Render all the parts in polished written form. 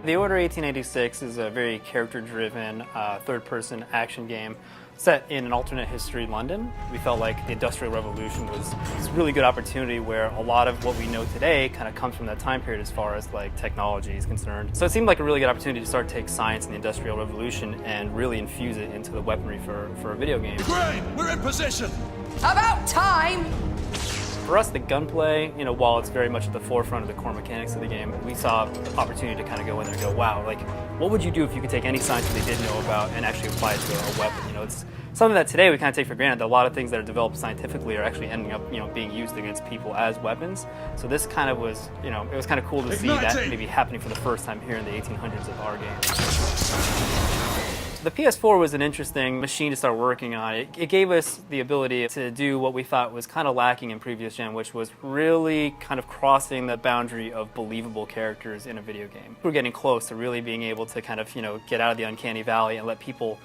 The Order 1886 is a very character-driven, third-person action game set in an alternate history London. We felt like the Industrial Revolution was a really good opportunity where a lot of what we know today kind of comes from that time period as far as like technology is concerned. So it seemed like a really good opportunity to start to take science and the Industrial Revolution and really infuse it into the weaponry for a video game. Great! We're in position! About time! For us, the gunplay, while it's very much at the forefront of the core mechanics of the game, we saw the opportunity to kind of go in there and go, wow, like, what would you do if you could take any science that they did know about and actually apply it to a weapon? It's something that today we kind of take for granted, that a lot of things that are developed scientifically are actually ending up, being used against people as weapons. So this kind of was, it was kind of cool to see that maybe happening for the first time here in the 1800s of our game. The PS4 was an interesting machine to start working on. It gave us the ability to do what we thought was kind of lacking in previous gen, which was really kind of crossing the boundary of believable characters in a video game. We're getting close to really being able to kind of, get out of the uncanny valley and let people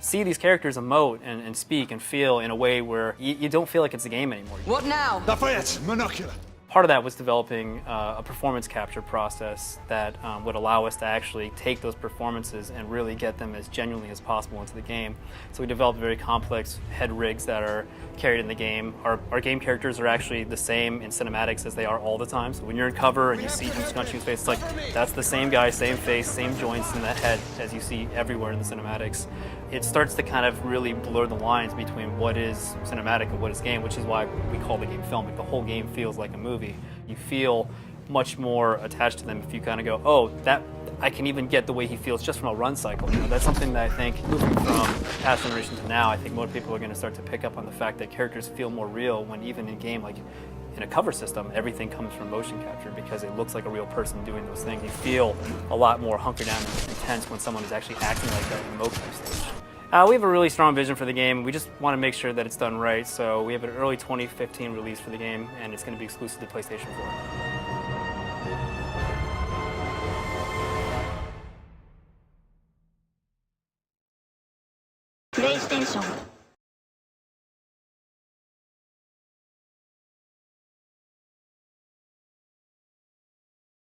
see these characters emote and speak and feel in a way where you don't feel like it's a game anymore. What now? Lafayette, monocular. Part of that was developing a performance capture process that would allow us to actually take those performances and really get them as genuinely as possible into the game. So we developed very complex head rigs that are carried in the game. Our game characters are actually the same in cinematics as they are all the time. So when you're in cover and you see him scrunching his face, it's like that's the same guy, same face, same joints in that head as you see everywhere in the cinematics. It starts to kind of really blur the lines between what is cinematic and what is game, which is why we call the game film. Like the whole game feels like a movie. You feel much more attached to them if you kind of go, oh, that I can even get the way he feels just from a run cycle. That's something that I think moving from past generation to now, I think more people are going to start to pick up on the fact that characters feel more real when even in game, like in a cover system, everything comes from motion capture because it looks like a real person doing those things. You feel a lot more hunkered down and intense when someone is actually acting like that in a mocap stage. We have a really strong vision for the game. We just want to make sure that it's done right. So we have an early 2015 release for the game, and it's going to be exclusive to PlayStation 4. PlayStation